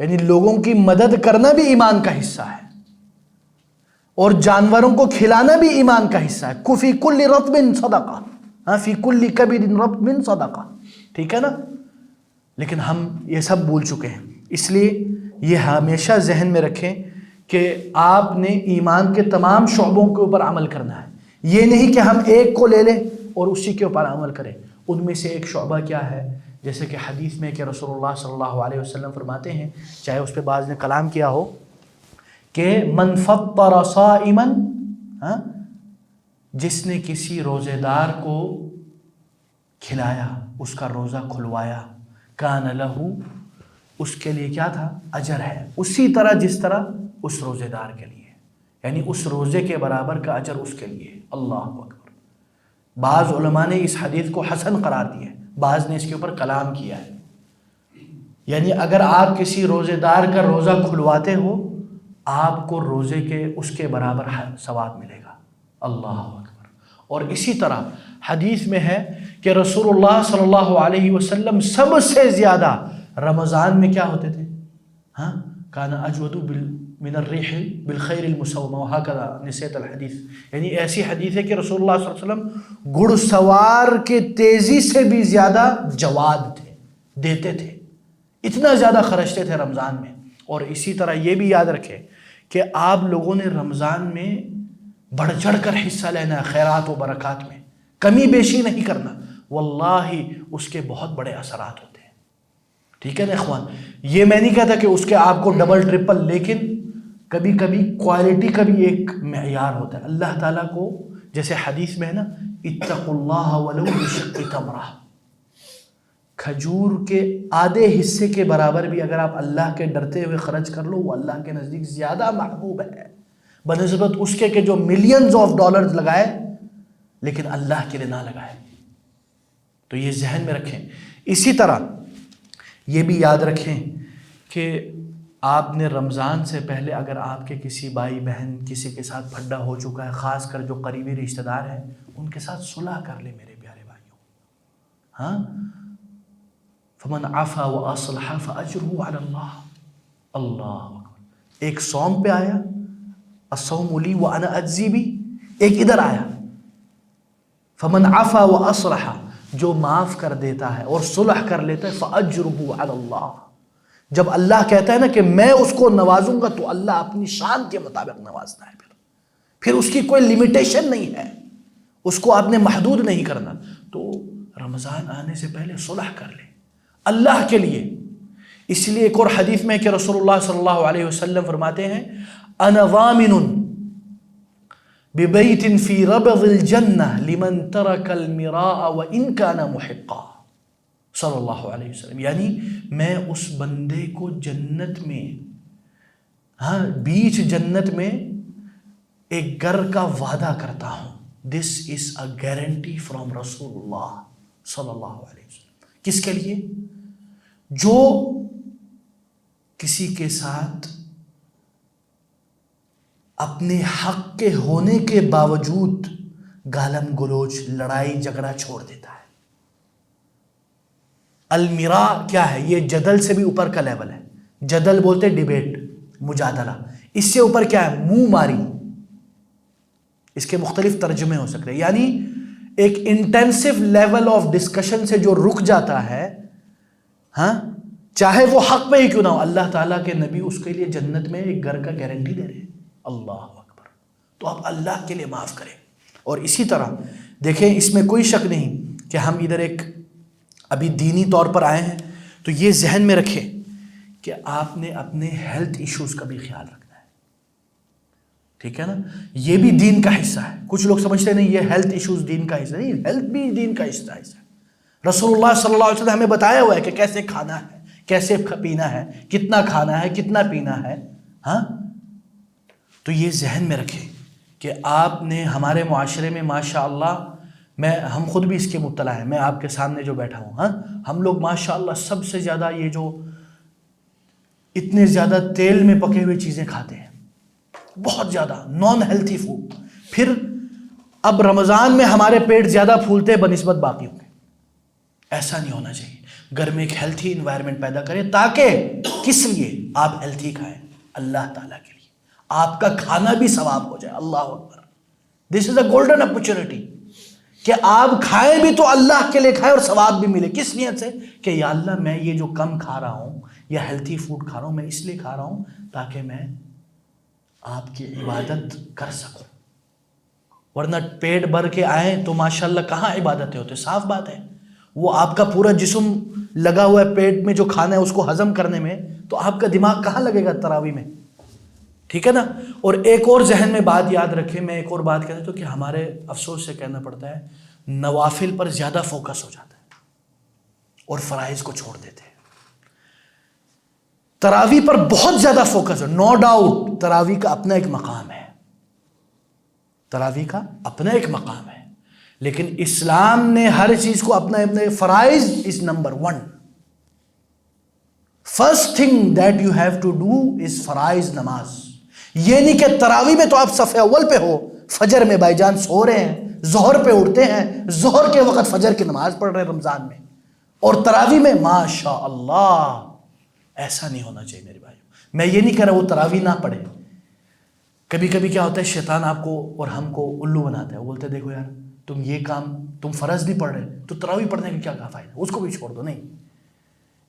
یعنی لوگوں کی مدد کرنا بھی ایمان کا حصہ ہے، اور جانوروں کو کھلانا بھی ایمان کا حصہ ہے. فی کل رطب صدقہ، فی کل کبیر رطب صدقہ، ٹھیک ہے نا. لیکن ہم یہ سب بھول چکے ہیں. اس لیے یہ ہمیشہ ذہن میں رکھیں کہ آپ نے ایمان کے تمام شعبوں کے اوپر عمل کرنا ہے. یہ نہیں کہ ہم ایک کو لے لیں اور اسی کے اوپر عمل کریں. ان میں سے ایک شعبہ کیا ہے؟ جیسے کہ حدیث میں کہ رسول اللہ صلی اللہ علیہ وسلم فرماتے ہیں، چاہے اس پہ بعض نے کلام کیا ہو، کہ من فطر صائما، جس نے کسی روزے دار کو کھلایا، اس کا روزہ کھلوایا، کان لہ، اس کے لیے کیا تھا؟ اجر ہے، اسی طرح جس طرح اس روزے دار کے لیے، یعنی اس روزے کے برابر کا اجر اس کے لیے. اللہ اکبر. بعض علماء نے اس حدیث کو حسن قرار دیا ہے، بعض نے اس کے اوپر کلام کیا ہے. یعنی اگر آپ کسی روزے دار کا روزہ کھلواتے ہو، آپ کو روزے کے اس کے برابر ثواب ملے گا. اللہ اکبر. اور اسی طرح حدیث میں ہے کہ رسول اللہ صلی اللہ علیہ وسلم سب سے زیادہ رمضان میں کیا ہوتے تھے؟ کان اجود من الریح بالخیر المسومہ وہکذا نسیت الحدیث. یعنی ایسی حدیث ہے کہ رسول اللہ صلی اللہ علیہ وسلم گھڑ سوار کے تیزی سے بھی زیادہ جواد تھے، دیتے تھے، اتنا زیادہ خرچتے تھے رمضان میں. اور اسی طرح یہ بھی یاد رکھیں کہ آپ لوگوں نے رمضان میں بڑھ چڑھ کر حصہ لینا ہے خیرات و برکات میں، کمی بیشی نہیں کرنا. واللہ اس کے بہت بڑے اثرات ہوتے ہیں. ٹھیک ہے نا اخوان؟ یہ میں نہیں کہتا کہ اس کے آپ کو ڈبل ٹرپل، لیکن کبھی کبھی کوالٹی کا بھی ایک معیار ہوتا ہے. اللہ تعالیٰ کو جیسے حدیث میں ہے نا، اتقوا اللہ ولو بشق تمرہ، کھجور کے آدھے حصے کے برابر بھی اگر آپ اللہ کے ڈرتے ہوئے خرچ کر لو، وہ اللہ کے نزدیک زیادہ محبوب ہے بنسبت اس کے کہ جو ملینز آف ڈالرز لگائے لیکن اللہ کے لیے نہ لگائے. تو یہ ذہن میں رکھیں. اسی طرح یہ بھی یاد رکھیں کہ آپ نے رمضان سے پہلے اگر آپ کے کسی بھائی بہن کسی کے ساتھ پھڈا ہو چکا ہے، خاص کر جو قریبی رشتہ دار ہیں، ان کے ساتھ صلح کر لیں میرے پیارے بھائیوں. فمن عفا واصلح فاجرہ علی اللہ. اللہ اکبر. ایک صوم پہ آیا، الصوم لی وانا اجزی بھی، ایک ادھر آیا فمن عفا واصلح، جو معاف کر دیتا ہے اور صلح کر لیتا ہے، فاجرہ علی اللہ. جب اللہ کہتا ہے نا کہ میں اس کو نوازوں گا، تو اللہ اپنی شان کے مطابق نوازتا ہے. پھر اس کی کوئی لمیٹیشن نہیں ہے، اس کو آپ نے محدود نہیں کرنا. تو رمضان آنے سے پہلے صلح کر لیں اللہ کے لیے. اس لیے ایک اور حدیث میں کہ رسول اللہ صلی اللہ علیہ وسلم فرماتے ہیں، انا ضامن ببیت فی ربض الجنہ لمن ترک المراء وان کان محقا. صلی اللہ علیہ وسلم. یعنی میں اس بندے کو جنت میں، ہاں بیچ جنت میں ایک گھر کا وعدہ کرتا ہوں. دس از اے گارنٹی فرام رسول اللہ صلی اللہ علیہ وسلم. کس کے لیے؟ جو کسی کے ساتھ اپنے حق کے ہونے کے باوجود گالم گلوچ، لڑائی جھگڑا چھوڑ دیتا ہے. المیرا کیا ہے؟ یہ جدل سے بھی اوپر کا لیول ہے. جدل بولتے ڈیبیٹ، مجادلہ. اس سے اوپر کیا ہے؟ منہ ماری. اس کے مختلف ترجمے ہو سکتے ہیں. یعنی ایک انٹینسو لیول آف ڈسکشن سے جو رک جاتا ہے، ہاں چاہے وہ حق پہ ہی کیوں نہ ہو، اللہ تعالیٰ کے نبی اس کے لیے جنت میں ایک گھر کا گارنٹی دے رہے ہیں. اللہ اکبر. تو آپ اللہ کے لیے معاف کریں. اور اسی طرح دیکھیں، اس میں کوئی شک نہیں کہ ہم ادھر ایک ابھی دینی طور پر آئے ہیں، تو یہ ذہن میں رکھیں کہ آپ نے اپنے ہیلتھ ایشوز کا بھی خیال رکھنا ہے. ٹھیک ہے نا؟ یہ بھی دین کا حصہ ہے. کچھ لوگ سمجھتے نہیں یہ ہیلتھ ایشوز دین کا حصہ نہیں، ہیلتھ بھی دین کا حصہ ہے. رسول اللہ صلی اللہ علیہ وسلم ہمیں بتایا ہوا ہے کہ کیسے کھانا ہے، کیسے پینا ہے، کتنا کھانا ہے، کتنا پینا ہے. ہاں تو یہ ذہن میں رکھیں کہ آپ نے ہمارے معاشرے میں ماشاء اللہ، ہم خود بھی اس کے مبتلا ہیں. میں آپ کے سامنے جو بیٹھا ہوں، ہاں ہم لوگ ماشاء اللہ سب سے زیادہ یہ جو اتنے زیادہ تیل میں پکے ہوئے چیزیں کھاتے ہیں، بہت زیادہ نان ہیلتھی فوڈ. پھر اب رمضان میں ہمارے پیٹ زیادہ پھولتے بنسبت باقیوں کے. ایسا نہیں ہونا چاہیے. گھر میں ایک ہیلتھی انوائرمنٹ پیدا کریں، تاکہ کس لیے؟ آپ ہیلتھی کھائیں، اللہ تعالیٰ کے لیے. آپ کا کھانا بھی ثواب ہو جائے. اللہ اکبر. دس از اے گولڈن اپرچونٹی کہ آپ کھائیں بھی تو اللہ کے لیے کھائیں اور ثواب بھی ملے. کس نیت سے؟ کہ یا اللہ میں یہ جو کم کھا رہا ہوں یا ہیلتھی فوڈ کھا رہا ہوں، میں اس لیے کھا رہا ہوں تاکہ میں آپ کی عبادت کر سکوں. ورنہ پیٹ بھر کے آئیں تو ماشاءاللہ کہاں عبادتیں ہوتے؟ صاف بات ہے. وہ آپ کا پورا جسم لگا ہوا ہے پیٹ میں جو کھانا ہے اس کو ہضم کرنے میں، تو آپ کا دماغ کہاں لگے گا تراویح میں؟ ٹھیک ہے نا؟ اور ایک اور ذہن میں بات یاد رکھیں، میں ایک اور بات کہتا ہوں کہ ہمارے افسوس سے کہنا پڑتا ہے، نوافل پر زیادہ فوکس ہو جاتا ہے اور فرائض کو چھوڑ دیتے ہیں. تراویح پر بہت زیادہ فوکس ہے. نو ڈاؤٹ تراویح کا اپنا ایک مقام ہے، تراویح کا اپنا ایک مقام ہے، لیکن اسلام نے ہر چیز کو اپنا فرائض is number 1. First thing that you have to do is فرائض نماز. یہ نہیں کہ تراویح میں تو آپ صف اول پہ ہو، فجر میں بھائی جان سو رہے ہیں، ظہر پہ اٹھتے ہیں، ظہر کے وقت فجر کی نماز پڑھ رہے ہیں رمضان میں، اور تراویح میں ماشاء اللہ. ایسا نہیں ہونا چاہیے میرے بھائیو. میں یہ نہیں کہہ رہا وہ تراویح نہ پڑھے. کبھی کبھی کیا ہوتا ہے، شیطان آپ کو اور ہم کو الو بناتا ہے. وہ بولتے ہیں دیکھو یار تم یہ کام، تم فرض نہیں پڑھ رہے تو تراویح پڑھنے کا کیا فائدہ، اس کو بھی چھوڑ دو. نہیں،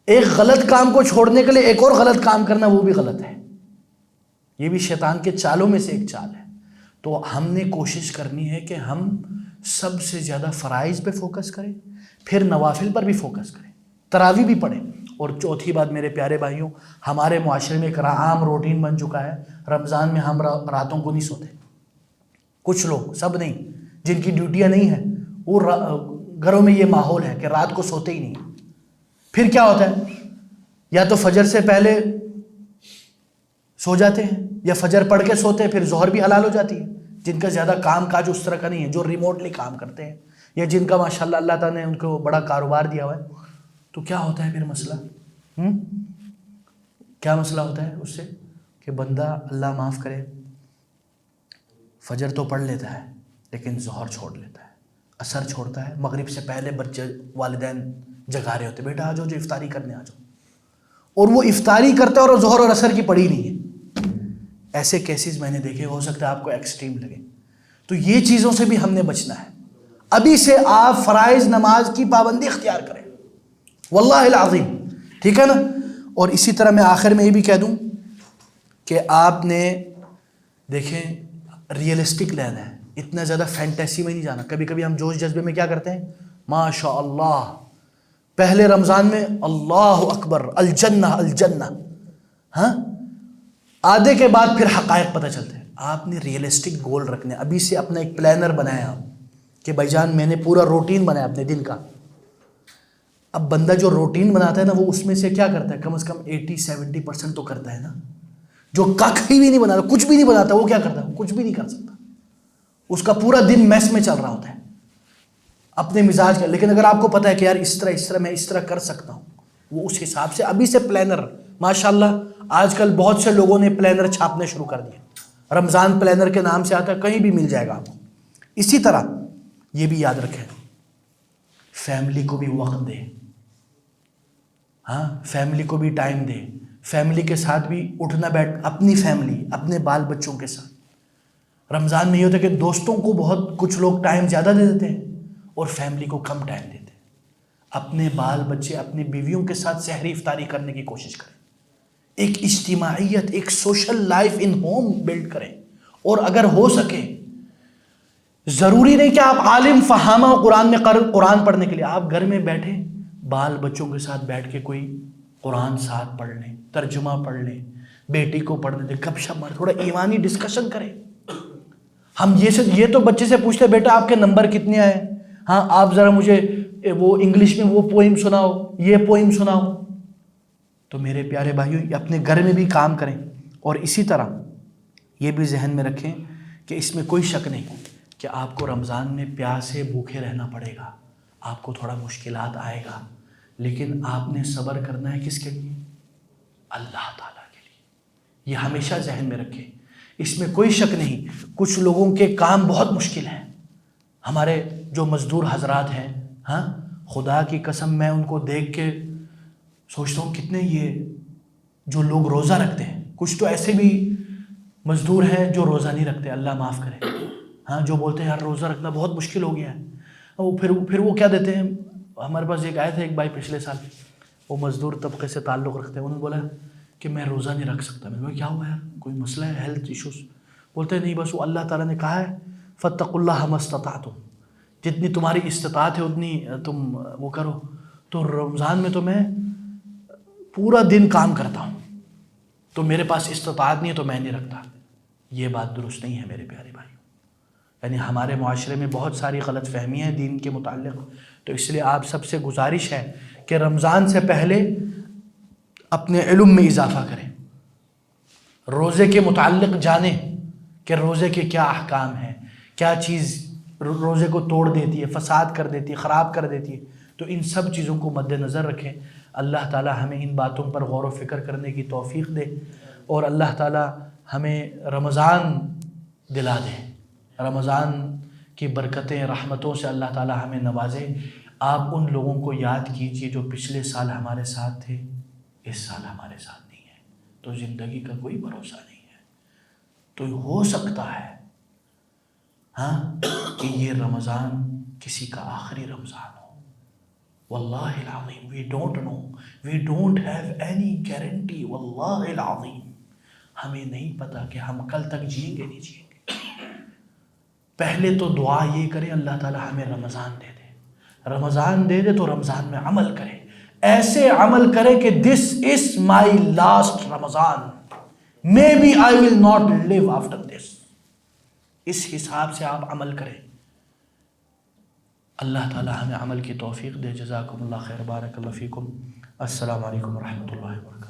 ایک غلط کام کو چھوڑنے کے لیے ایک اور غلط کام کرنا وہ بھی غلط ہے. یہ بھی شیطان کے چالوں میں سے ایک چال ہے. تو ہم نے کوشش کرنی ہے کہ ہم سب سے زیادہ فرائض پہ فوکس کریں، پھر نوافل پر بھی فوکس کریں، تراویح بھی پڑھیں. اور چوتھی بات میرے پیارے بھائیوں، ہمارے معاشرے میں ایک عام روٹین بن چکا ہے، رمضان میں ہم راتوں کو نہیں سوتے. کچھ لوگ، سب نہیں، جن کی ڈیوٹیاں نہیں ہیں وہ گھروں میں یہ ماحول ہے کہ رات کو سوتے ہی نہیں. پھر کیا ہوتا ہے، یا تو فجر سے پہلے سو جاتے ہیں یا فجر پڑھ کے سوتے ہیں، پھر ظہر بھی حلال ہو جاتی ہے. جن کا زیادہ کام کاج اس طرح کا نہیں ہے، جو ریموٹلی کام کرتے ہیں، یا جن کا ماشاءاللہ اللہ تعالیٰ نے ان کو بڑا کاروبار دیا ہوا ہے، تو کیا ہوتا ہے پھر مسئلہ؟ کیا مسئلہ ہوتا ہے اس سے؟ کہ بندہ اللہ معاف کرے فجر تو پڑھ لیتا ہے لیکن ظہر چھوڑ لیتا ہے، عصر چھوڑتا ہے، مغرب سے پہلے بچے والدین جگا رہے ہوتے، بیٹا آ جاؤ جو افطاری کرنے آ جاؤ، اور وہ افطاری کرتا ہے اور ظہر اور عصر کی پڑھی نہیں ہے. ایسے کیسز میں نے دیکھے، ہو سکتا ہے آپ کو ایکسٹریم لگے. تو یہ چیزوں سے بھی ہم نے بچنا ہے. ابھی سے آپ فرائض نماز کی پابندی اختیار کریں، واللہ العظیم. ٹھیک ہے نا؟ اور اسی طرح میں آخر میں یہ بھی کہہ دوں کہ آپ نے دیکھیں ریئلسٹک لینا ہے، اتنا زیادہ فینٹیسی میں نہیں جانا. کبھی کبھی ہم جوش جذبے میں کیا کرتے ہیں، ماشاء اللہ پہلے رمضان میں اللہ اکبر الجنہ الجنہ، ہاں آدھے کے بعد پھر حقائق پتہ چلتے ہیں. آپ نے ریئلسٹک گول رکھنے، ابھی سے اپنا ایک پلانر بنایا آپ کہ بھائی جان میں نے پورا روٹین بنایا اپنے دن کا. اب بندہ جو روٹین بناتا ہے نا وہ اس میں سے کیا کرتا ہے؟ کم از کم 80-70% تو کرتا ہے نا. جو کھ ہی بھی نہیں بناتا، کچھ بھی نہیں بناتا، وہ کیا کرتا ہے؟ وہ کچھ بھی نہیں کر سکتا. اس کا پورا دن میس میں چل رہا ہوتا ہے اپنے مزاج کا. لیکن اگر آپ کو پتا ہے کہ یار اس طرح میں اس طرح کر سکتا ہوں، وہ اس حساب سے ابھی سے پلانر. ماشاءاللہ آج کل بہت سے لوگوں نے پلانر چھاپنے شروع کر دیے. رمضان پلانر کے نام سے آتا ہے، کہیں بھی مل جائے گا آپ کو. اسی طرح یہ بھی یاد رکھیں، فیملی کو بھی وقت دے. ہاں، فیملی کو بھی ٹائم دے. فیملی کے ساتھ بھی اٹھنا بیٹھ، اپنی فیملی، اپنے بال بچوں کے ساتھ. رمضان میں یہ ہوتا ہے کہ دوستوں کو بہت کچھ لوگ ٹائم زیادہ دے دیتے ہیں اور فیملی کو کم ٹائم دیتے ہیں. اپنے بال بچے، اپنی بیویوں کے ساتھ سحری افطاری کرنے کی کوشش کریں. ایک اجتماعیت، ایک سوشل لائف ان ہوم بلڈ کریں. اور اگر ہو سکے، ضروری نہیں کہ آپ عالم فہامہ قرآن میں قرآن پڑھنے کے لیے، آپ گھر میں بیٹھے بال بچوں کے ساتھ بیٹھ کے کوئی قرآن ساتھ پڑھ لیں، ترجمہ پڑھ لیں، بیٹی کو پڑھنے دیں، گپ شپ مارے، تھوڑا ایمانی ڈسکشن کریں. ہم یہ تو بچے سے پوچھتے بیٹا آپ کے نمبر کتنے آئے؟ ہاں آپ ذرا مجھے وہ انگلش میں وہ پوئم سناؤ، یہ پوئم سناؤ. تو میرے پیارے بھائیوں، اپنے گھر میں بھی کام کریں. اور اسی طرح یہ بھی ذہن میں رکھیں کہ اس میں کوئی شک نہیں کہ آپ کو رمضان میں پیاسے بھوکے رہنا پڑے گا، آپ کو تھوڑا مشکلات آئے گا، لیکن آپ نے صبر کرنا ہے کس کے لیے؟ اللہ تعالیٰ کے لیے. یہ ہمیشہ ذہن میں رکھیں، اس میں کوئی شک نہیں. کچھ لوگوں کے کام بہت مشکل ہیں. ہمارے جو مزدور حضرات ہیں، ہاں خدا کی قسم میں ان کو دیکھ کے سوچتا ہوں کتنے یہ جو لوگ روزہ رکھتے ہیں. کچھ تو ایسے بھی مزدور ہیں جو روزہ نہیں رکھتے، اللہ معاف کرے. ہاں، جو بولتے ہیں یار روزہ رکھنا بہت مشکل ہو گیا ہے. پھر وہ کیا دیتے ہیں. ہمارے پاس ایک آئے تھے ایک بھائی پچھلے سال، وہ مزدور طبقے سے تعلق رکھتے ہیں. انہوں نے بولا کہ میں روزہ نہیں رکھ سکتا. میں نے کہا کیا ہوا یار، کوئی مسئلہ ہے، ہیلتھ ایشوز؟ بولتے ہیں نہیں، بس وہ اللہ تعالیٰ نے کہا ہے فاتقوا اللہ ما استطعتم، جتنی تمہاری استطاعت ہے اتنی تم وہ کرو. تو رمضان میں تو میں پورا دن کام کرتا ہوں، تو میرے پاس استطاعت نہیں ہے تو میں نہیں رکھتا. یہ بات درست نہیں ہے میرے پیارے بھائی. یعنی ہمارے معاشرے میں بہت ساری غلط فہمیاں ہیں دین کے متعلق. تو اس لیے آپ سب سے گزارش ہے کہ رمضان سے پہلے اپنے علم میں اضافہ کریں، روزے کے متعلق جانیں کہ روزے کے کیا احکام ہیں، کیا چیز روزے کو توڑ دیتی ہے، فساد کر دیتی ہے، خراب کر دیتی ہے. تو ان سب چیزوں کو مد نظر رکھیں. اللہ تعالی ہمیں ان باتوں پر غور و فکر کرنے کی توفیق دے، اور اللہ تعالی ہمیں رمضان دلا دے. رمضان کی برکتیں، رحمتوں سے اللہ تعالی ہمیں نوازے. آپ ان لوگوں کو یاد کیجئے جو پچھلے سال ہمارے ساتھ تھے، اس سال ہمارے ساتھ نہیں ہے، تو زندگی کا کوئی بھروسہ نہیں ہے. تو ہو سکتا ہے ہاں کہ یہ رمضان کسی کا آخری رمضان ہو. واللہ العظیم we don't know, we don't have any guarantee. واللہ العظیم ہمیں نہیں پتا کہ ہم کل تک جئیں گے نہیں جئیں گے. پہلے تو دعا یہ کریں اللہ تعالی ہمیں رمضان دے دے. رمضان دے دے تو رمضان میں عمل کریں، ایسے عمل کریں کہ this is my last Ramadan, maybe I will not live after this. اس حساب سے آپ عمل کریں. اللہ تعالی ہمیں عمل کی توفیق دے. جزاکم اللہ خیر، بارک اللہ فیکم. السلام علیکم ورحمۃ اللہ وبرکاتہ.